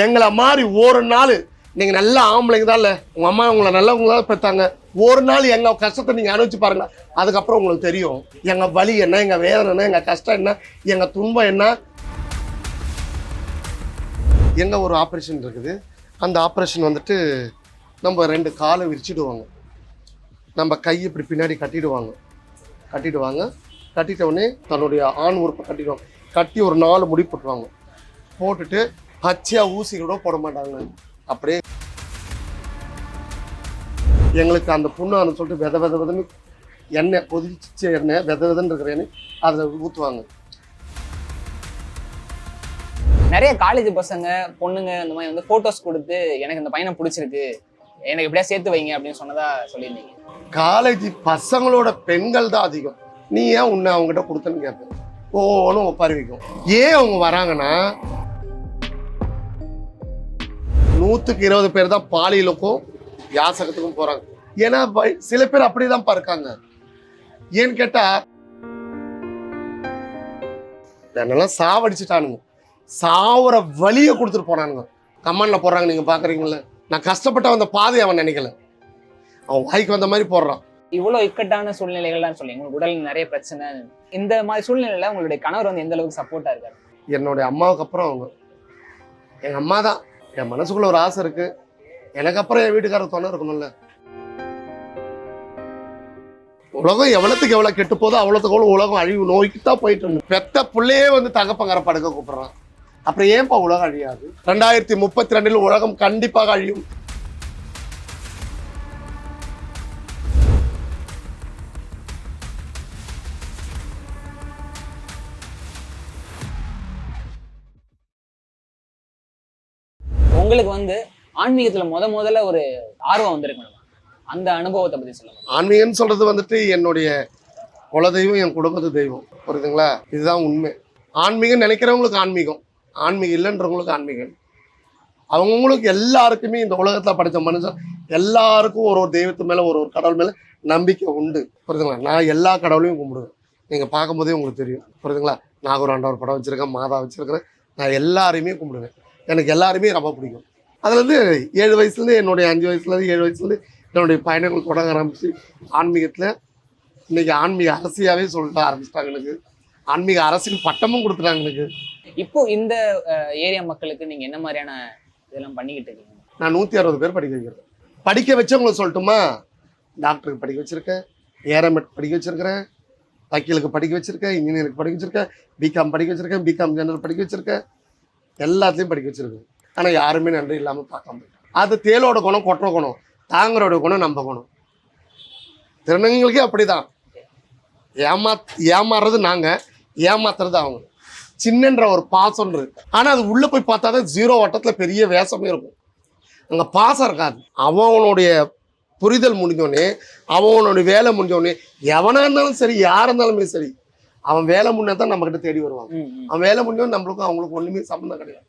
எங்களை மாதிரி ஒரு நாள் நீங்கள் நல்ல ஆம்பளைங்க தான் இல்லை, உங்கள் அம்மா உங்களை நல்லவங்க தான் பெற்றாங்க. ஒரு நாள் எங்கள் கஷ்டத்தை நீங்கள் அனுபவிச்சு பாருங்கள். அதுக்கப்புறம் உங்களுக்கு தெரியும் எங்கள் வலி என்ன, எங்கள் வேதனை என்ன, எங்கள் கஷ்டம் என்ன, எங்கள் துன்பம் என்ன. எங்கே ஒரு ஆப்ரேஷன் இருக்குது. அந்த ஆப்ரேஷன் வந்துட்டு நம்ம 2 காலை விரிச்சிடுவாங்க, நம்ம கை இப்படி பின்னாடி கட்டிடுவாங்க. கட்டிட்ட உடனே தன்னுடைய ஆண் உறுப்பை கட்டிடுவாங்க. கட்டி ஒரு 4 முடி போட்டுருவாங்க. போட்டுட்டு பச்சையாக ஊசி கூட போட மாட்டாங்க. அப்படியே எங்களுக்கு அந்த புண்ணு சொல்லிட்டு விதன்னு எண்ணெய், கொதிச்ச எண்ணெய், விதன்னு இருக்கிற எண்ணெய் அதில் ஊற்றுவாங்க. நிறைய காலேஜ் பசங்க பொண்ணுங்க இந்த மாதிரி வந்து போட்டோஸ் கொடுத்து எனக்கு இந்த பையனை பிடிச்சிருக்கு, எனக்கு எப்படியா சேர்த்து வைங்க அப்படின்னு சொன்னதா சொல்லியிருந்தீங்க. காலேஜ் பசங்களோட பெண்கள் தான் அதிகம். நீ ஏன் உன்னை அவங்ககிட்ட கொடுத்தன்னு கேட்பேன். ஒவ்வொன்றும் ஒப்பாரிவிக்கும். ஏன் அவங்க வராங்கன்னா 100க்கு 20 பேர் தான் பாலியலுக்கும் யாசகத்துக்கும் போறாங்க. ஏன்னா சில பேர் அப்படிதான் இருக்காங்க. ஏன்னு கேட்டா என்னெல்லாம் சாவடிச்சுட்டானுங்க, சாவுற வழியை கொடுத்துட்டு போனானுங்க. கமெண்ட்ல போடுறாங்க, நீங்க பாக்குறீங்களா. நான் கஷ்டப்பட்ட அந்த பாதை அவன் நினைக்கல, அவன் வாய்க்கு வந்த மாதிரி போடுறான். இவ்வளவு இக்கட்டான சூழ்நிலைகள்லாம் சொல்லி உங்களுக்கு உடல் நிறைய பிரச்சனை, இந்த மாதிரி சூழ்நிலையில உங்களுடைய கணவர் வந்து எந்த அளவுக்கு சப்போர்ட்டா இருக்காரு? என்னுடைய அம்மாவுக்கு அப்புறம் அவங்க, எங்க அம்மா தான். என் மனசுக்குள்ள ஒரு ஆசை இருக்கு, எனக்கு அப்புறம் என் வீட்டுக்காரர் துணை இருக்கணும்ல. உலகம் எவ்வளவுக்கு எவ்வளவு கெட்டு போதோ அவ்வளவுக்கு எவ்வளவு உலகம் அழிவு நோய்க்கு தான் போயிட்டு இருக்கு. பெத்த பிள்ளையே வந்து தகப்பங்கர படுக்க கூப்பிடுறான். அப்புறம் ஏன்பா உலகம் அழியாது? 2032 உலகம் கண்டிப்பாக அழியும். உங்களுக்கு வந்து ஆன்மீகத்துல முதல்ல ஒரு ஆர்வம் வந்திருக்கு, அந்த அனுபவத்தை பத்தி சொல்லுங்க. ஆன்மீகம்னு சொல்றது வந்துட்டு என்னுடைய குலதெய்வம், என் குடும்பத்து தெய்வம், புரியுதுங்களா? இதுதான் உண்மை. ஆன்மீகம் நினைக்கிறவங்களுக்கு ஆன்மீகம், ஆன்மீகம் இல்லைன்றவங்களுக்கு ஆன்மீகம். அவங்களுக்கு எல்லாருக்குமே இந்த உலகத்துல படித்த மனுஷன் எல்லாருக்கும் ஒரு தெய்வத்து மேல ஒரு கடவுள் மேல நம்பிக்கை உண்டு, புரியுதுங்களா? நான் எல்லா கடவுளையும் கும்பிடுவேன். நீங்க பார்க்கும்போதே உங்களுக்கு தெரியும், புரியுதுங்களா? நாகூராண்டவர் படம் வச்சிருக்கேன், மாதா வச்சிருக்கிறேன். நான் எல்லாரையுமே கும்பிடுவேன். எனக்கு எல்லாருமே ரொம்ப பிடிக்கும். அதுல இருந்து 7 வயசுலேருந்து என்னுடைய 5 வயசுலேருந்து 7 வயசுலேருந்து என்னுடைய பயணங்கள் தொடங்க ஆரம்பிச்சு ஆன்மீகத்தில் இன்னைக்கு ஆன்மீக அரசியாவே சொல்லிட்டு ஆரம்பிச்சிட்டாங்க. எனக்கு ஆன்மீக அரசியல் பட்டமும் கொடுத்துட்டாங்க. எனக்கு இப்போ இந்த ஏரியா மக்களுக்கு நீங்க என்ன மாதிரியான இதெல்லாம் பண்ணிக்கிட்டு இருக்கீங்க? நான் 160 பேர் படிக்க வைக்கிறேன். படிக்க வச்சவங்களுக்கு சொல்லட்டுமா? டாக்டருக்கு படிக்க வச்சிருக்கேன், ஏரமெட் படிக்க வச்சிருக்கிறேன், வக்கீலுக்கு படிக்க வச்சிருக்கேன், இன்ஜினியருக்கு படிக்க வச்சிருக்கேன், பிகாம் படிக்க வச்சிருக்கேன், பிகாம் ஜெனரல் படிக்க வச்சிருக்கேன், எல்லாத்தையும் படிக்க வச்சிருக்கேன். ஆனால் யாருமே நன்றி இல்லாமல் பார்க்காம போயிட்டாங்க. அது தேலோட குணம், கொற்ற குணம், தாங்கரோட குணம், நம்ம குணம். திருநங்கைகளுக்கே அப்படிதான். ஏமாறுறது நாங்கள், ஏமாத்துறது அவங்க. சின்னன்ற ஒரு பாசம்ன்றது. ஆனால் அது உள்ளே போய் பார்த்தா தான் 0 வட்டத்தில் பெரிய வேஷமே இருக்கும். அங்கே பாசம் இருக்காது. அவனுடைய புரிதல் முடிஞ்சோடனே, அவனுடைய வேலை முடிஞ்சோடனே, எவனா இருந்தாலும் சரி, யாராக இருந்தாலுமே சரி, அவன் வேலை முன்னே தான் நம்மகிட்ட தேடி வருவாங்க. அவன் வேலை முடிஞ்சோன்னு நம்மளுக்கும் அவங்களுக்கு ஒன்றுமே சம்மந்தம் கிடையாது.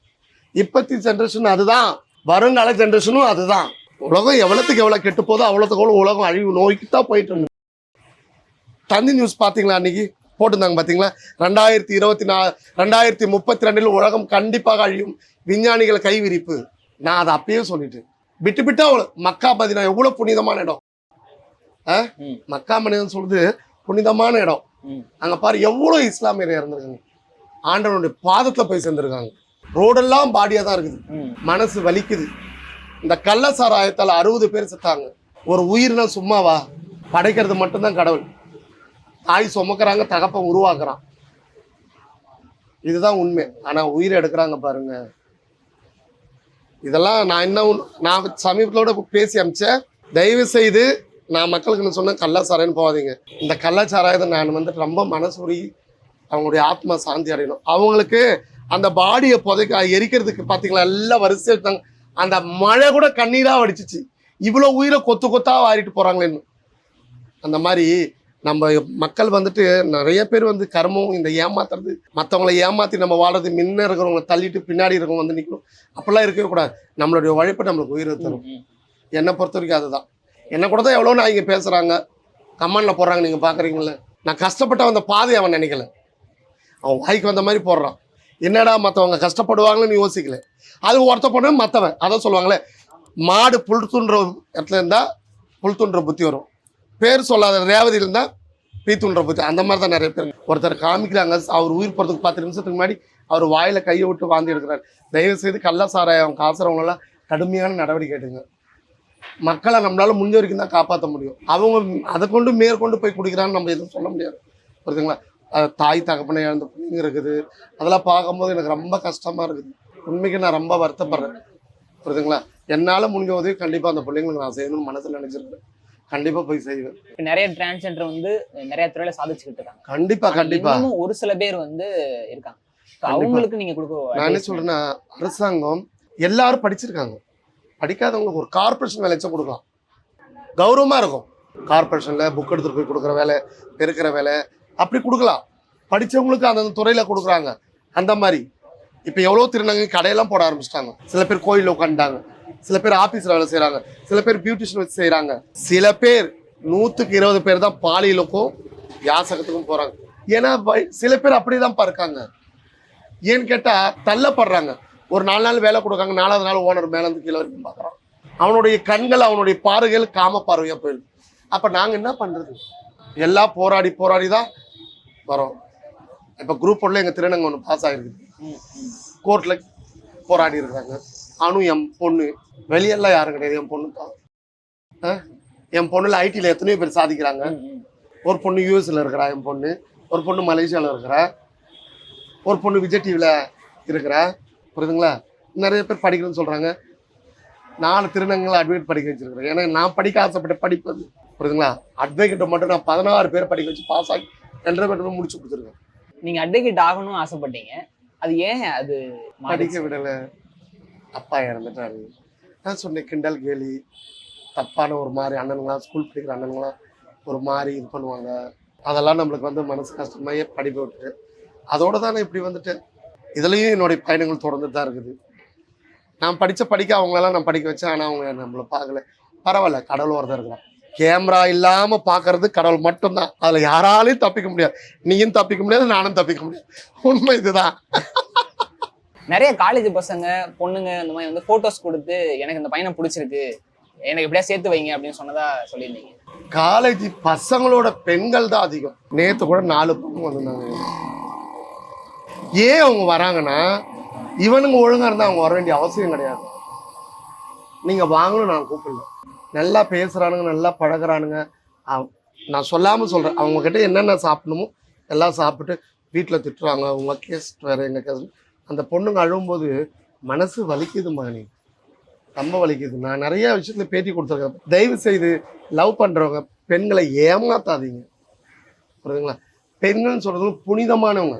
இப்பத்தி ஜென்ரேஷன் அதுதான், வருங்கால ஜென்ரேஷனும் அதுதான். உலகம் எவ்வளவுக்கு எவ்வளவு கெட்டு போதோ அவ்வளவுக்கு எவ்வளவு உலகம் அழிவு நோய்க்கு தான் போயிட்டு இருக்கு. தந்தி நியூஸ் பார்த்தீங்களா? அன்னைக்கு போட்டிருந்தாங்க பார்த்தீங்களா? 2032 உலகம் கண்டிப்பாக அழியும், விஞ்ஞானிகள் கைவிரிப்பு. நான் அதை அப்பயே சொல்லிட்டேன். விட்டு அவ்வளோ மக்கா பதினா எவ்வளவு புனிதமான இடம். மக்கா மனிதன் சொல்றது புனிதமான இடம். அங்க பாரு எவ்வளவு இஸ்லாமியர் இறந்துருக்காங்க, ஆண்டவனுடைய பாதத்துல போய் சேர்ந்துருக்காங்க. ரோடெல்லாம் பாடியா தான் இருக்குது. மனசு வலிக்குது. இந்த கள்ளசாராயத்தால் 60 பேர் செத்தாங்க. ஒரு உயிர்னா சும்மாவா? படைக்கிறது மட்டும்தான் கடவுள். தாய் சுமக்கிறாங்க, தகப்பன் உருவாக்குறான், இதுதான் உண்மை. ஆனா உயிரை எடுக்கிறாங்க பாருங்க. இதெல்லாம் நான் சமீபத்தோட பேசி அமிச்சேன். தயவு செய்து நான் மக்களுக்கு சொன்ன கள்ளச்சாராயன்னு போகாதீங்க. இந்த கள்ளச்சாராயத்தை நான் வந்துட்டு ரொம்ப மனசுரி அவங்களுடைய ஆத்மா சாந்தி அடையணும். அவங்களுக்கு அந்த பாடியை எரிக்கிறதுக்கு பார்த்தீங்களா, எல்லாம் வரிசை எடுத்தாங்க. அந்த மழை கூட கண்ணீராக வடிச்சிச்சு. இவ்வளோ உயிரை கொத்தா வாரிட்டு போகிறாங்களேன்னு. அந்த மாதிரி நம்ம மக்கள் வந்துட்டு நிறைய பேர் வந்து கர்மம், இந்த ஏமாத்துறது, மற்றவங்களை ஏமாற்றி நம்ம வாழறது, முன்ன இருக்கிறவங்களை தள்ளிட்டு பின்னாடி இருக்கிறவங்க வந்து நிற்கணும், அப்படிலாம் இருக்கவே கூடாது. நம்மளுடைய உழைப்பு நம்மளுக்கு உயிரை தரும். என்னை பொறுத்த வரைக்கும் அதுதான். என்னை கூட தான் எவ்வளோ நான் இங்கே பேசுகிறாங்க, கமெண்டில் போடுறாங்க, நீங்கள் பார்க்குறீங்கள. நான் கஷ்டப்பட்ட அந்த பாதையை அவன் நினைக்கல, அவன் வாய்க்கு வந்த மாதிரி போடுறான். என்னடா மற்றவங்க கஷ்டப்படுவாங்கன்னு யோசிக்கல. அது ஒருத்த பொண்ணு மற்றவன் அதான் சொல்லுவாங்களே, மாடு புல் துன்ற இடத்துல இருந்தால் புல் துன்ற புத்தி வரும், பேர் சொல்லாத ரேவதி இருந்தால் பீ துன்ற புத்தி. அந்த மாதிரி தான் நிறைய பேர் ஒருத்தர் காமிக்கிறாங்க. அவர் உயிர் போகிறதுக்கு 10 நிமிஷத்துக்கு முன்னாடி அவர் வாயில் கையை விட்டு வாந்தி எடுக்கிறார். தயவு செய்து கள்ள சாராயம் காசுறவங்களெல்லாம் கடுமையான நடவடிக்கை எடுங்க. மக்களை நம்மளால முடிஞ்ச வரைக்கும் தான் காப்பாற்ற முடியும். அவங்க அதை கொண்டு மேற்கொண்டு போய் குடிக்கிறான்னு நம்ம எதுவும் சொல்ல முடியாது. புரியுதுங்களா? தாய் தகப்பனை இழந்த பிள்ளைங்க இருக்குது. அதெல்லாம் பார்க்கும்போது எனக்கு ரொம்ப கஷ்டமாக இருக்குது. உண்மைக்கு நான் ரொம்ப வருத்தப்படுறேன். புரியுதுங்களா? என்னால் முடிஞ்ச உதவி கண்டிப்பாக அந்த பிள்ளைங்களுக்கு நான் செய்யணும்னு மனசில் நினச்சிருக்கேன். கண்டிப்பாக போய் செய்வேன். இப்ப நிறைய டிரான்ஸ்ஜெண்டர் வந்து நிறைய துறையில சாதிச்சுக்கிட்டு இருக்காங்க. கண்டிப்பாக இன்னமும் ஒரு சில பேர் வந்து இருக்காங்க. அவங்களுக்கு நீங்க கொடுக்க நான் என்ன சொல்றேன்னா, அரசாங்கம் எல்லாரும் படிச்சிருக்காங்க. படிக்காதவங்களுக்கு ஒரு கார்பரேஷன் வேலை கொடுக்கலாம், கௌரவமா இருக்கும். கார்பரேஷன்ல புக் எடுத்துட்டு போய் கொடுக்குற வேலை, பெருக்கிற வேலை அப்படி கொடுக்கலாம். படிச்சவங்களுக்கு அந்த துறையில கொடுக்குறாங்க. அந்த மாதிரி இப்போ எவ்வளோ திருநங்கை கடையெல்லாம் போட ஆரம்பிச்சிட்டாங்க. சில பேர் கோயிலில் உட்காந்துட்டாங்க, சில பேர் ஆஃபீஸில் வேலை செய்கிறாங்க, சில பேர் பியூட்டிஷியன் வச்சு செய்கிறாங்க, சில பேர் 100க்கு 20 பேர் தான் பாலியலுக்கும் யாசகத்துக்கும் போகிறாங்க. ஏன்னா சில பேர் அப்படி தான் இருக்காங்க. ஏன்னு கேட்டால் தள்ளப்படுறாங்க. ஒரு 4 நாள் வேலை கொடுக்காங்க, 4வது நாள் ஓனர் மேலேருந்து கீழே வரைக்கும் பார்க்குறான். அவனுடைய கண்கள் அவனுடைய பார்வைகள் காம பார்வையாக போயிடுது. அப்போ நாங்கள் என்ன பண்ணுறது? எல்லாம் போராடி தான் வரோம். இப்போ குரூப் 1ல எங்கள் திருநங்கை ஒன்று பாஸ் ஆகிருக்குது. கோர்ட்டில் போராடி இருக்கிறாங்க. அவனும் என் பொண்ணு, வெளியெல்லாம் யாரும் கிடையாது, என் பொண்ணு தான். என் பொண்ணுல ஐடியில் எத்தனையோ பேர் சாதிக்கிறாங்க. ஒரு பொண்ணு யூஎஸ்ல இருக்கிறா, என் பொண்ணு. ஒரு பொண்ணு மலேசியாவில் இருக்கிறா, ஒரு பொண்ணு விஜய் டிவியில் இருக்கிறா. புரியுதுங்களா? நிறைய பேர் படிக்கணும்னு சொல்கிறாங்க. 4 திருநங்கைகளை அட்வொகேட் படிக்க வச்சிருக்கிறேன். ஏன்னா நான் படிக்க ஆசைப்பட்ட படிப்பது. புரியுதுங்களா? அட்வொகேட்டை மட்டும் நான் 16 பேர் படிக்க வச்சு பாஸ் ஆகி 2.5 பேர் முடிச்சு கொடுத்துருக்கேன். நீங்க அட்வொகேட் ஆகணும்னு ஆசைப்பட்டீங்க, அது ஏன் அது படிக்க விடலை? அப்பா இறந்துட்டாரு. நான் சொன்னேன், கிண்டல் கேலி தப்பான ஒரு மாதிரி அண்ணனுங்களாம், ஸ்கூல் படிக்கிற அண்ணனுங்களாம் ஒரு மாதிரி இது பண்ணுவாங்க. அதெல்லாம் நம்மளுக்கு வந்து மனசு கஷ்டமாயே படிப்பை விட்டுட்டு அதோடு தான் நான் இப்படி வந்துட்டேன். இதுலேயும் என்னுடைய பயணங்கள் தொடர்ந்து தான் இருக்குது. நான் படிக்க அவங்களெல்லாம் நான் படிக்க வச்சேன். ஆனால் அவங்க நம்மளை பார்க்கல. பரவாயில்ல, கடவுள் ஒருத்தர் இருக்கிறான். கேமரா இல்லாமல் பார்க்கறது கடவுள் மட்டும்தான். அதில் யாராலையும் தப்பிக்க முடியாது. நீயும் தப்பிக்க முடியாது, நானும் தப்பிக்க முடியாது. உண்மை இதுதான். நிறைய காலேஜ் பசங்க பொண்ணுங்க இந்த மாதிரி வந்து போட்டோஸ் கொடுத்து எனக்கு இந்த பையனை பிடிச்சிருக்கு, எனக்கு எப்படியா சேர்த்து வைங்க அப்படின்னு சொன்னதா சொல்லியிருந்தீங்க. காலேஜ் பசங்களோட பெண்கள் தான் அதிகம். நேற்று கூட 4 பொண்ணு வந்திருந்தாங்க. ஏன் அவங்க வராங்கன்னா, இவனுங்க ஒழுங்கா இருந்தால் அவங்க வர வேண்டிய அவசியம் கிடையாது. நீங்கள் வாங்கணும், நான் கூப்பிடல. நல்லா பேசுகிறானுங்க, நல்லா பழகிறானுங்க. நான் சொல்லாமல் சொல்கிறேன். அவங்கக்கிட்ட என்னென்ன சாப்பிடணுமோ எல்லாம் சாப்பிட்டு வீட்டில் திட்டுறாங்க. உங்கள் கேஸ் வேறு, எங்கள் கேஸ். அந்த பொண்ணுங்க அழும்போது மனசு வலிக்குதுமா, நீ ரொம்ப வலிக்குது. நான் நிறைய விஷயத்துல பேட்டி கொடுத்துருக்கேன். தயவு செய்து லவ் பண்ணுறவங்க பெண்களை ஏமாத்தாதீங்க. புரியுதுங்களா? பெண்கள்னு சொல்கிறது புனிதமானவங்க,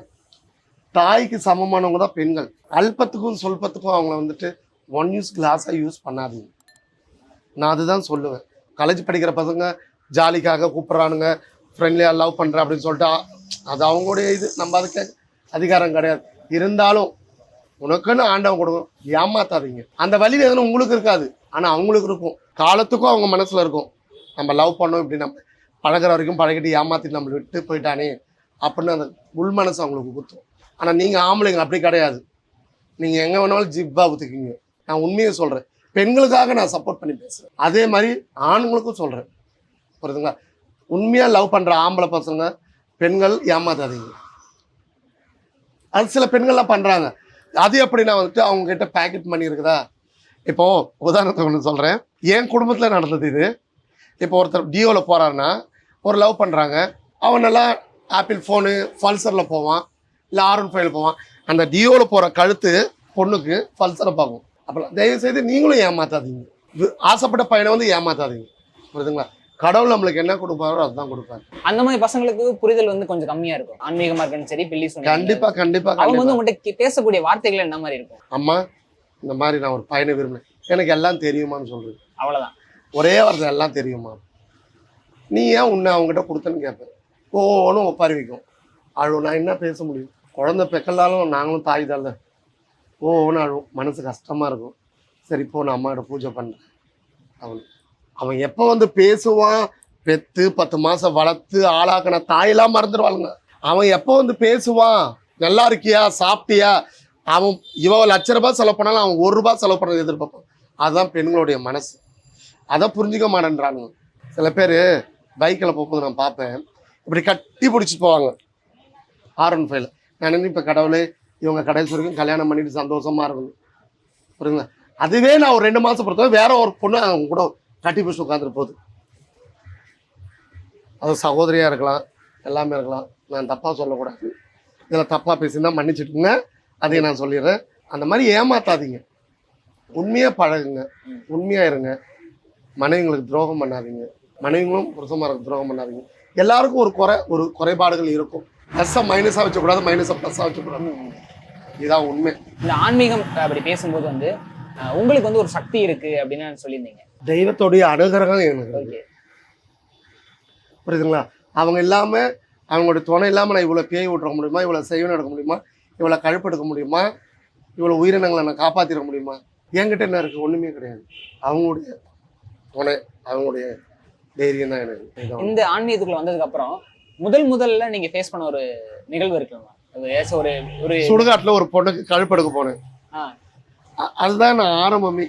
தாய்க்கு சமமானவங்க தான் பெண்கள். அல்பத்துக்கும் சொல்பத்துக்கும் அவங்கள வந்துட்டு 1 யூஸ் கிளாஸாக யூஸ் பண்ணாதீங்க. நான் அதுதான் சொல்லுவேன். காலேஜ் படிக்கிற பசங்க ஜாலிக்காக கூப்பிட்றானுங்க, ஃப்ரெண்ட்லியாக லவ் பண்ணுறேன் அப்படின்னு சொல்லிட்டு அது அவங்களுடைய இது. நம்ம அதுக்கு அதிகாரம் கிடையாது. இருந்தாலும் உனக்குன்னு ஆண்டவன் கொடுக்கும், ஏமாத்தாதீங்க. அந்த வலி வேதனை உங்களுக்கு இருக்காது, ஆனால் அவங்களுக்கு இருக்கும். காலத்துக்கும் அவங்க மனசில் இருக்கும், நம்ம லவ் பண்ணோம் இப்படி நம்ம பழகிற வரைக்கும் பழகிட்டு ஏமாற்றி நம்மளை விட்டு போயிட்டானே அப்படின்னு அந்த உள் மனசு அவங்களுக்கு குத்தும். ஆனால் நீங்கள் ஆம்பளைங்க அப்படி கிடையாது. நீங்கள் எங்கே வேணாலும் ஜிப்பா ஊற்றிக்கிங்க. நான் உண்மையை சொல்கிறேன். பெண்களுக்காக நான் சப்போர்ட் பண்ணி பேசுகிறேன். அதே மாதிரி ஆண்களுக்கும் சொல்கிறேன். புரியுதுங்களா? உண்மையாக லவ் பண்ணுற ஆம்பளை பசங்க பெண்கள் ஏமாத்தாதீங்க. அது சில பெண்கள்லாம் பண்ணுறாங்க. அது எப்படின்னா வந்துட்டு அவங்ககிட்ட பேக்கெட் மணி இருக்குதா. இப்போது உதாரணத்துக்கு ஒன்று சொல்கிறேன். என் குடும்பத்தில் நடந்தது இது. இப்போ ஒருத்தர் டியோவில் போகிறாருன்னா, ஒரு லவ் பண்ணுறாங்க. அவன் நல்லா ஆப்பிள் ஃபோனு பல்சரில் போவான், இல்லை R15 போவான். அந்த டியோவில் போகிற கழுத்து பொண்ணுக்கு பல்சரை பார்க்கும். அப்போலாம் தயவுசெய்து நீங்களும் ஏமாத்தாதீங்க. ஆசைப்பட்ட பையனை வந்து ஏமாத்தாதீங்க. புரியுதுங்களா? கடவுள் நம்மளுக்கு என்ன கொடுப்பாரோ அதுதான் கொடுப்பாரு. அந்த மாதிரி பசங்களுக்கு புரிதல் வந்து கொஞ்சம் கம்மியா இருக்கும். ஆன்மீகமா இருக்கணும் சரி, பில்லி சொன்னீங்க. கண்டிப்பா கண்டிப்பா. அவங்க வந்து உங்கள்கிட்ட பேசக்கூடிய வார்த்தைகள் என்ன மாதிரி இருக்கும்? அம்மா, இந்த மாதிரி நான் ஒரு பையனை விரும்பினேன், எனக்கு எல்லாம் தெரியுமான்னு சொல்றது. அவ்வளவுதான். ஒரே வார்த்தை, எல்லாம் தெரியுமா. நீ ஏன் உன்னை அவங்ககிட்ட கொடுத்தேன்னு கேட்பேன். ஒவ்வொன்றும் ஒப்பாரி வைக்கும். அழுவும். நான் என்ன பேச முடியும்? குழந்தை பெக்கலாலும் நாங்களும் தாய் தானே. ஒவ்வொன்றும் அழுவும். மனசு கஷ்டமா இருக்கும். சரி இப்போ நான் அம்மாவோட பூஜை பண்ணுறேன். அவன் எப்போ வந்து பேசுவான்? பெத்து 10 மாதம் வளர்த்து ஆளாக்கின தாயெல்லாம் மறந்துடுவாளுங்க. அவன் எப்போ வந்து பேசுவான்? நல்லா இருக்கியா, சாப்பிட்டியா, அவன் இவன் ₹1,00,000 செலவு பண்ணாலும் அவன் ₹1 செலவு பண்ணதை எதிர்பார்ப்பான். அதுதான் பெண்களுடைய மனசு. அதை புரிஞ்சுக்க மாட்டேன்றானுங்க. சில பேர் பைக்கில் போகும்போது நான் பார்ப்பேன், இப்படி கட்டி பிடிச்சிட்டு போவாங்க R15. நான் நினைப்பேன், இப்போ கடவுளே இவங்க கடைசி வரைக்கும் கல்யாணம் பண்ணிட்டு சந்தோஷமா இருக்கணும், புரியுங்களா? அதுவே நான் ஒரு 2 மாதம் பொறுத்தவரை வேற ஒரு பொண்ணு அவங்க கூட கட்டி பிடிச்சி உட்காந்துட்டு போகுது. அது சகோதரியாக இருக்கலாம், எல்லாமே இருக்கலாம். நான் தப்பாக சொல்லக்கூடாது, இதில் தப்பாக பேசியிருந்தா மன்னிச்சுட்டுங்க, அதையும் நான் சொல்லிடுறேன். அந்த மாதிரி ஏமாத்தாதீங்க, உண்மையாக பழகுங்க, உண்மையாக இருங்க. மனைவிங்களுக்கு துரோகம் பண்ணாதீங்க, மனைவிங்களும் புருஷமாருக்கு துரோகம் பண்ணாதீங்க. எல்லாருக்கும் ஒரு குறைபாடுகள் இருக்கும். ப்ளஸ்ஸை மைனஸாக வச்சக்கூடாது, மைனஸை ப்ளஸ்ஸாக வச்சக்கூடாது. இதுதான் உண்மை. இந்த ஆன்மீகம் அப்படி பேசும்போது வந்து உங்களுக்கு வந்து ஒரு சக்தி இருக்கு அப்படின்னு சொல்லியிருந்தீங்க. தெய்வத்தோடைய அனுகிரகம் எனக்கு ஓகே, புரியுதுங்களா? அவங்க இல்லாமல், அவங்களுடைய துணை இல்லாமல் நான் இவ்வளோ பேய் விட்டுற முடியுமா, இவ்வளோ செய்வன் எடுக்க முடியுமா, இவ்வளோ கழுப்பெடுக்க முடியுமா, இவ்வளோ உயிரினங்களை நான் காப்பாற்றிட முடியுமா? என்கிட்ட என்ன இருக்குது? ஒன்றுமே கிடையாது. அவங்களுடைய துணை, அவங்களுடைய தைரியம் தான் எனக்கு. இந்த ஆன்மீகத்துக்குள்ள வந்ததுக்கு அப்புறம் முதல்ல நீங்க ஃபேஸ் பண்ண ஒரு நிகழ்வு இருக்குமா? ஏதாச்சும் ஒரு ஒரு சுடுகாட்டில் ஒரு பொண்ணுக்கு கழுப்பெடுக்க போனேன். ஆ, அதுதான் நான் ஆரம்பமே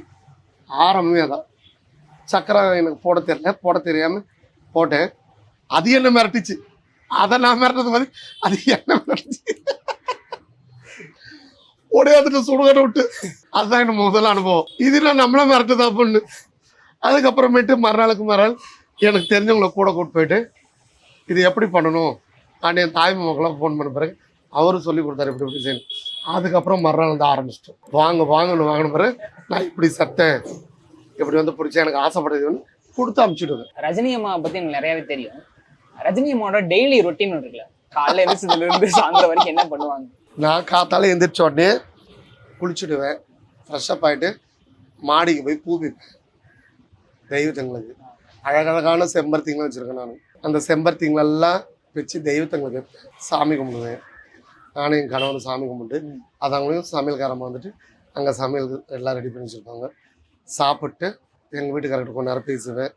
அதான். சக்கரம் எனக்கு போட தெரியாமல் போட்டேன். அது என்ன மிரட்டிச்சு, அதை நான் மிரட்டது மாதிரி அது என்ன மிரட்டிச்சு, உடையாந்துட்டு சுடுகாட்டை விட்டு. அதுதான் எனக்கு முதல் அனுபவம். இதுனா நம்மள மிரட்டுதான் பொண்ணு. அதுக்கப்புறமேட்டு மறுநாள் எனக்கு தெரிஞ்சவங்களை கூட கூட்டு போயிட்டு இது எப்படி பண்ணணும் அண்ட் என் தாய்மை மக்களாக ஃபோன் பண்ண பிறகு அவரும் சொல்லி கொடுத்தாரு இப்படி செய்யணும். அதுக்கப்புறம் மறுநாள் வந்து ஆரம்பிச்சிட்டோம். வாங்கின பிறகு நான் இப்படி சத்தேன், இப்படி வந்து பிடிச்சா எனக்கு ஆசைப்படுறதுன்னு கொடுத்து அனுப்பிச்சுடுவேன். ரஜினி அம்மா பத்தி எனக்கு நிறையவே தெரியும். ரஜினி அம்மாவோட டெய்லி ரொட்டீன் இருக்குல்ல, காலைல எழுந்ததுல இருந்து சாயந்தரம் வரைக்கும் என்ன பண்ணுவாங்க? நான் காத்தால எந்திரிச்ச உடனே குளிச்சுடுவேன், ஃப்ரெஷ்அப் ஆகிட்டு மாடிக்கு போய் பூ வைப்பேன். தெய்வத்தங்களுக்கு அழகழகான செம்பருத்திங்களும் வச்சுருக்கேன். நான் அந்த செம்பருத்திங்களெல்லாம் வச்சு தெய்வத்தங்களுக்கு வைப்பேன், சாமி கும்பிடுவேன். நானும் என் கணவன் சாமி கும்பிட்டு அது அவங்களையும் சமையல்காரமாக வந்துட்டு அங்கே சமையல் எல்லாம் ரெடி பண்ணி வச்சுருப்பாங்க. சாப்பிட்டு எங்கள் வீட்டுக்காரர்கிட்ட கொஞ்ச நேரம் பேசுவேன்.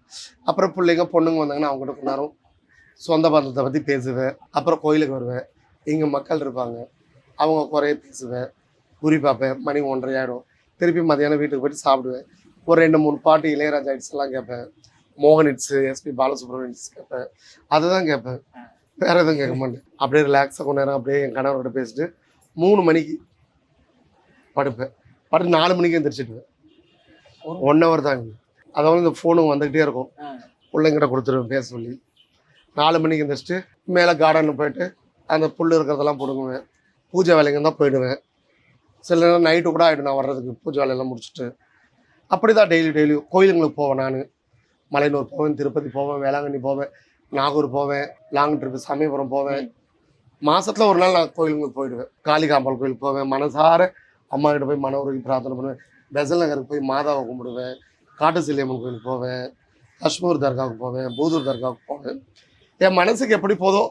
அப்புறம் பிள்ளைங்க பொண்ணுங்க வந்தாங்கன்னா அவங்ககிட்ட கொஞ்ச நேரம் சொந்த பந்தத்தை பற்றி பேசுவேன். அப்புறம் கோயிலுக்கு வருவேன், இங்கே மக்கள் இருப்பாங்க, அவங்க குறைய பேசுவேன், குறி பார்ப்பேன். மணி 1:30 ஆகிடும். திருப்பி மதியானம் வீட்டுக்கு போய்ட்டு சாப்பிடுவேன். ஒரு 2-3 பாட்டு இளையராஜா ஹிட்ஸ் எல்லாம் கேட்பேன், மோகன் ஹிட்ஸு, எஸ்பி பாலசுப்ரமணியன் ஹிட்ஸ் கேட்பேன். அதுதான் கேட்பேன், வேறு எதுவும் கேட்க மாட்டேன். அப்படியே ரிலாக்ஸாக கொஞ்ச நேரம் அப்படியே என் கணவர்கிட்ட பேசிட்டு 3 மணிக்கு படுப்பேன். 4 மணிக்கு எந்திரிச்சிடுவேன். 1 ஹவர் தான். அதாவது இந்த ஃபோனும் வந்துக்கிட்டே இருக்கும், பிள்ளைங்கிட்ட கொடுத்துருவேன் பேச சொல்லி. 4 மணிக்கு எந்திரிச்சிட்டு மேலே கார்டனில் போயிட்டு அந்த புல் இருக்கிறதெல்லாம் பிடுங்குவேன். பூஜை வேலைங்க தான் போயிடுவேன். சில நேரம் நைட்டு கூட ஆகிடும் நான் வர்றதுக்கு, பூஜை வேலையெல்லாம் முடிச்சுட்டு. அப்படி தான் டெய்லியும் கோயிலுங்களுக்கு போவேன். நான் மலையனூர் போவேன், திருப்பதி போவேன், வேளாங்கண்ணி போவேன், நாகூர் போவேன், லாங் ட்ரிப்பு சமயபுரம் போவேன். மாதத்தில் ஒரு நாள் நான் கோயிலுங்களுக்கு போயிடுவேன். காளிகாம்பாள் கோயிலுக்கு போவேன், மனசார அம்மா கிட்ட போய் மன உருகி பிரார்த்தனை பண்ணுவேன். பெசல் நகருக்கு போய் மாதாவை கும்பிடுவேன், காட்டு சில்லியம்மன் கோயிலுக்கு போவேன், காஷ்மீர் தர்காவுக்கு போவேன், பூதூர் தர்காவுக்கு போவேன். என் மனசுக்கு எப்படி போதோ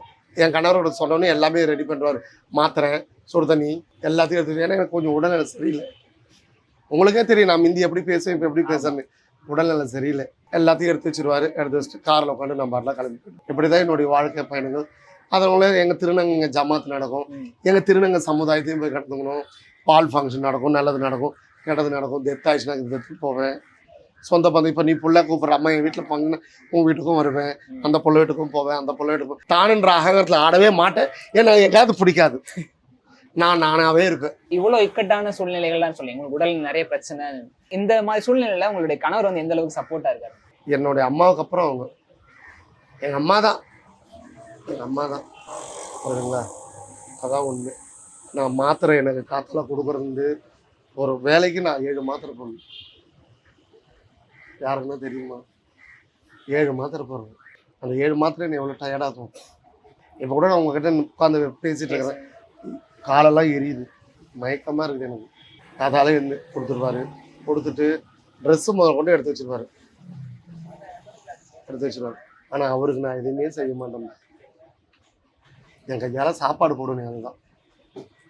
என் கணவரோட சொன்னோன்னே எல்லாமே ரெடி பண்ணுவார். மாத்திரை, சுடு தண்ணி எல்லாத்தையும் எடுத்துட்டு. ஏன்னா எனக்கு கொஞ்சம் உடல்நிலை சரியில்லை. உங்களுக்கே தெரியும் நான் முந்தி எப்படி பேசுவேன், இப்போ எப்படி பேசுறேன்னு. உடல்நிலை சரியில்லை. எல்லாத்தையும் எடுத்து வச்சுருவாரு. எடுத்து வச்சுட்டு காரில் உட்காந்து நம்ம பாட்டெலாம் கிளம்பி. இப்படி தான் என்னுடைய வாழ்க்கை பயணங்கள். அதனால எங்கள் திருநங்கை ஜமாத்து நடக்கும், எங்கள் திருநங்கை சமுதாயத்தையும் போய் கலந்துக்கணும். பால் ஃபங்க்ஷன் நடக்கும், நல்லது நடக்கும், கெட்டது நடக்கும். டெத் ஆயிடுச்சுன்னா டெத்துக்கு போவேன். சொந்த பந்தம் இப்போ நீ புள்ள கூப்பிட்ற அம்மா என் வீட்டில் பங்குன்னு உங்கள் வீட்டுக்கும் வருவேன், அந்த புள்ள வீட்டுக்கும் போவேன், அந்த புள்ள வீட்டுக்கும். தானுன்ற அகங்காரத்தில் ஆடவே மாட்டேன். ஏன்னா எங்கேயாவது பிடிக்காது, நானாவே இருப்பேன். இவ்வளோ இக்கட்டான சூழ்நிலைகள்லாம் சொல்லி உங்களுக்கு உடல் நிறைய பிரச்சனை, இந்த மாதிரி சூழ்நிலையில உங்களுடைய கணவர் வந்து எந்த அளவுக்கு சப்போர்ட்டா இருக்காரு? என்னுடைய அம்மாவுக்கு அப்புறம் அவங்க எங்கள் அம்மா தான். புரியுதுங்களா? அதான் உண்மை. நான் மாத்திரை எனக்கு காற்றுல கொடுக்குறது ஒரு வேலைக்கு நான் 7 மாத்திரை போடணும். யாருக்குன்னா தெரியுமா? 7 மாத்திரை போடுறேன். அந்த 7 மாத்திரை நீ எவ்வளோ டயர்டாகும். இப்போ கூட நான் உங்ககிட்ட உட்காந்து பேசிகிட்டு இருக்கிறேன், காலெல்லாம் எரியுது, மயக்கமாக இருக்குது எனக்கு. காத்தாலே இருந்து கொடுத்துருவாரு. கொடுத்துட்டு ட்ரெஸ்ஸு முதல் கொண்டு எடுத்து வச்சுருவாரு. ஆனால் அவருக்கு நான் எதுவுமே செய்ய மாட்டேன். என் கையால் சாப்பாடு போடுவேன்.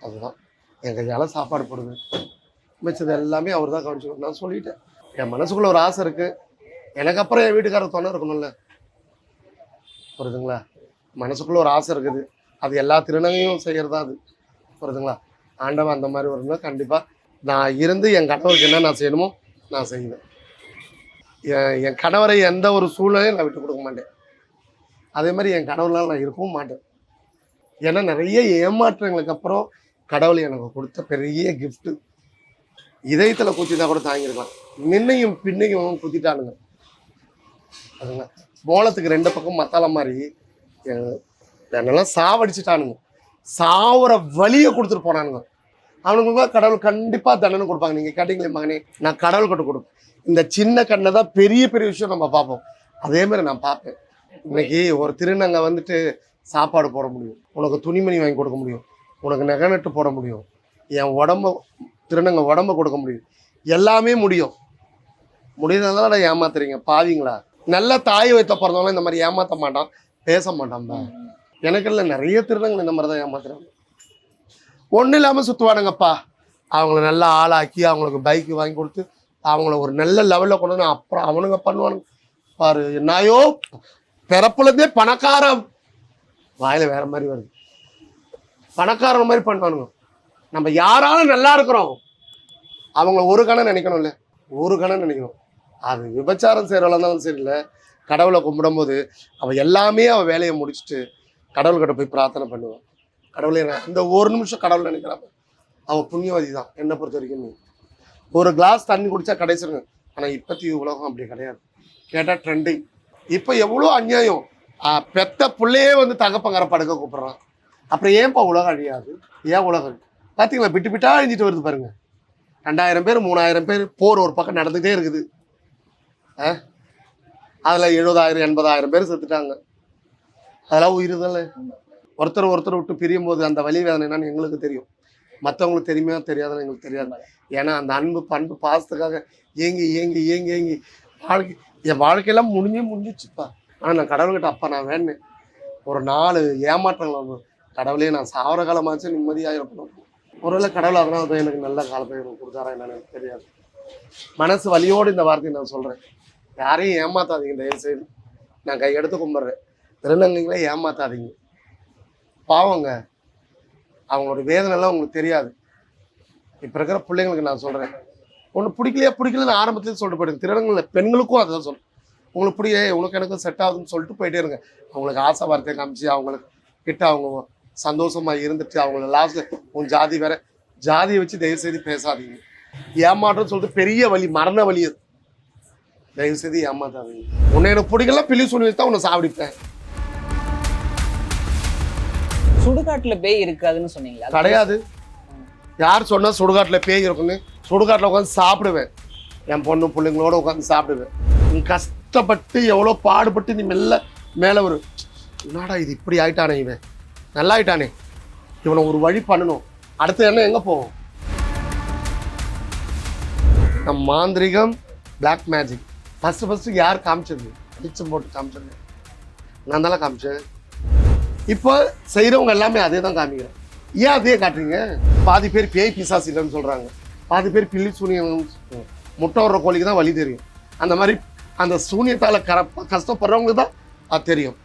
அதுதான் என் கையால் சாப்பாடு போடுவேன். மிச்சது எல்லாமே அவர் தான் கவனிச்சுக்கணும். நான் சொல்லிட்டேன், என் மனசுக்குள்ள ஒரு ஆசை இருக்குது, எனக்கு அப்புறம் என் வீட்டுக்காரர் துணை இருக்கணும்ல. புரியுதுங்களா? மனசுக்குள்ள ஒரு ஆசை இருக்குது, அது எல்லா திருநங்கையும் செய்கிறதா. அது புரியுதுங்களா? ஆண்டவன் அந்த மாதிரி வரணும். கண்டிப்பாக நான் இருந்து என் கணவருக்கு என்ன நான் செய்யணுமோ நான் செய்வேன். என் கணவரை எந்த ஒரு சூழ்நிலையும் நான் விட்டு கொடுக்க மாட்டேன். அதே மாதிரி என் கணவனால் நான் இருக்கவும் மாட்டேன். ஏன்னா நிறைய ஏமாற்றங்களுக்கு அப்புறம் கடவுள் எனக்கு கொடுத்த பெரிய கிஃப்ட்டு. இதயத்தில் குத்தினா கூட தாங்கியிருக்கலாம். முன்னையும் பின்னையும் குத்திட்டானுங்க. அதுங்க மோளத்துக்கு 2 பக்கம் மத்தால மாதிரி என்னெல்லாம் சாவடிச்சுட்டானுங்க. சாவுற வழியை கொடுத்துட்டு போனானுங்க. அவனுங்க கடவுள் கண்டிப்பாக தண்டனை கொடுப்பாங்க. நீங்கள் கேட்டீங்களே மகனே, நான் கடவுள் கிட்ட கொடுப்பேன். இந்த சின்ன கண்ணை தான் பெரிய பெரிய விஷயம் நம்ம பார்ப்போம். அதே மாதிரி நான் பார்ப்பேன். இன்னைக்கு ஒரு திருநங்கை வந்துட்டு சாப்பாடு போட முடியும், உனக்கு துணிமணி வாங்கி கொடுக்க முடியும், உனக்கு நகை நட்டு போட முடியும், என் திருநங்கை உடம்ப கொடுக்க முடியும், எல்லாமே முடியும். முடியறதுனால நான் ஏமாத்துறீங்க பாவீங்களா? நல்ல தாய் வைத்த பிறந்தவங்களும் இந்த மாதிரி ஏமாற்ற மாட்டான், பேச மாட்டான் தான். எனக்கு இல்லை, நிறைய திருநங்கை இந்த மாதிரி தான் ஏமாத்துறாங்க. ஒன்றும் இல்லாமல் சுற்றுவானுங்கப்பா. அவங்கள நல்லா ஆளாக்கி அவங்களுக்கு பைக்கு வாங்கி கொடுத்து அவங்கள ஒரு நல்ல லெவலில் கொண்டு வந்து அப்புறம் அவனுங்க பண்ணுவானுங்க பாரு. என்னாயோ பிறப்புலேருந்தே பணக்காரன் வாயில வேற மாதிரி வருது. பணக்காரன் மாதிரி பண்ணுவானுங்க. நம்ம யாராலும் நல்லா இருக்கிறோம், அவங்கள ஒரு கணம் நினைக்கணும், இல்லை ஒரு கணம் நினைக்கணும். அது விபச்சாரம் செய்கிறவளா இருந்தாலும் சரி, இல்லை கடவுளை கும்பிடும் போது அவள் எல்லாமே அவள் வேலையை முடிச்சுட்டு கடவுள்கிட்ட போய் பிரார்த்தனை பண்ணுவான். கடவுளே இந்த ஒரு நிமிஷம் கடவுள் நினைக்கிறாங்க, அவள் புண்ணியவதி தான் என்னை பொறுத்த வரைக்கும். ஒரு கிளாஸ் தண்ணி குடிச்சா கடைசிருங்க. ஆனால் இப்போத்தி உலகம் அப்படி கிடையாது. கேட்டால் ட்ரெண்டிங். இப்போ எவ்வளோ அநியாயம். பெத்த பிள்ளையே வந்து தகப்பங்கரை படுக்க கூப்பிட்றான். அப்புறம் ஏன்ப்பா உலகம் அழியாது? ஏன் உலகம் பார்த்தீங்களா விட்டு விட்டா அழிஞ்சிட்டு வருது பாருங்க. 2000 பேர் 3000 பேர் போர் ஒரு பக்கம் நடந்துகிட்டே இருக்குது. அதில் 70,000 80,000 பேர் செத்துட்டாங்க. அதெல்லாம் உயிர் தானே. ஒருத்தர் விட்டு பிரியும் போது அந்த வலி வேதனை என்னன்னு எங்களுக்கு தெரியும். மற்றவங்களுக்கு தெரியுமா தெரியாதுன்னு எங்களுக்கு தெரியாது. ஏன்னா அந்த அன்பு பண்பு பாசத்துக்காக ஏங்கி ஏங்கி ஏங்கி ஏங்கி என் வாழ்க்கையெல்லாம் முடிஞ்சிச்சுப்பா. ஆனால் நான் கடவுள்கிட்ட அப்பா நான் வேணேன், ஒரு 4 ஏமாற்றங்கள் வந்து கடவுளே நான் சாவர காலமாச்சு நிம்மதியாக இருக்கணும். ஒருவேளை கடவுள் அதனால தான் எனக்கு நல்ல காலத்தை எனக்கு கொடுத்தாரா என்னன்னு எனக்கு தெரியாது. மனசு வலியோடு இந்த வார்த்தையை நான் சொல்கிறேன். யாரையும் ஏமாத்தாதீங்க தயவுசெய்து. நான் கையெடுத்து கும்பிட்றேன். திருநங்கைங்களே ஏமாத்தாதீங்க, பாவங்க. அவங்களோட வேதனைலாம் உங்களுக்கு தெரியாது. இப்போ இருக்கிற பிள்ளைங்களுக்கு நான் சொல்கிறேன், ஒன்று பிடிக்கலன்னு ஆரம்பத்துலேயும் சொல்லிட்டு போயிடுங்க. திருநங்கைகள் பெண்களுக்கும் அதை தான் சொல்கிறேன். உங்களுக்கு உனக்கு எனக்கும் செட் ஆகுதுன்னு சொல்லிட்டு போயிட்டே இருங்க. அவங்களுக்கு ஆசை வார்த்தையை காமிச்சு அவங்களுக்கு கிட்ட அவங்க சந்தோஷமாக இருந்துட்டு அவங்கள லாஸ்ட்டில் உன் ஜாதி வேற ஜாதியை வச்சு தயவுசெய்து பேசாதீங்க. ஏமாற்றம்னு சொல்லிட்டு பெரிய வலி, மரண வலி. அது தயவுசெய்து ஏமாத்தாதீங்க. உன்னை எனக்கு பிடிக்கலாம் பிள்ளை சொல்லி தான் உன்னை சாப்பிடிப்பேன். சுடுகாட்டுல பேய் இருக்காதுன்னு சொன்னீங்களா? கிடையாது. யார் சொன்னா சுடுகாட்டில் பேய் இருக்குன்னு? சுடுகாட்டில் உட்காந்து சாப்பிடுவேன். என் பொண்ணு பிள்ளைங்களோட உட்காந்து சாப்பிடுவேன். நீ கஷ்டப்பட்டு எவ்வளோ பாடுபட்டு நீ மேலே ஒரு என்னடா இது இப்படி ஆயிட்டானே, இவன் நல்லா ஆயிட்டானே, இவனை ஒரு வழி பண்ணணும், அடுத்த எண்ணம் எங்கே போவோம்? நம் மாந்திரிகம் பிளாக் மேஜிக் ஃபஸ்ட்டு யார் காமிச்சது? வெளிச்சம் போட்டு காமிச்சது நான் தானே காமிச்சேன். இப்போ செய்கிறவங்க எல்லாமே அதே தான் காமிக்கிறேன். ஏன் அதே காட்டுறீங்க? பாதி பேர் பேய் பிசாசு இல்லைன்னு சொல்கிறாங்க, பாதி பேர் பில்லி சூனியம். முட்டை வர்ற கோழிக்கு தான் வலி தெரியும். அந்த மாதிரி அந்த சூனியத்தால் கஷ்டப்படுறவங்களுக்கு தான் அது தெரியும்.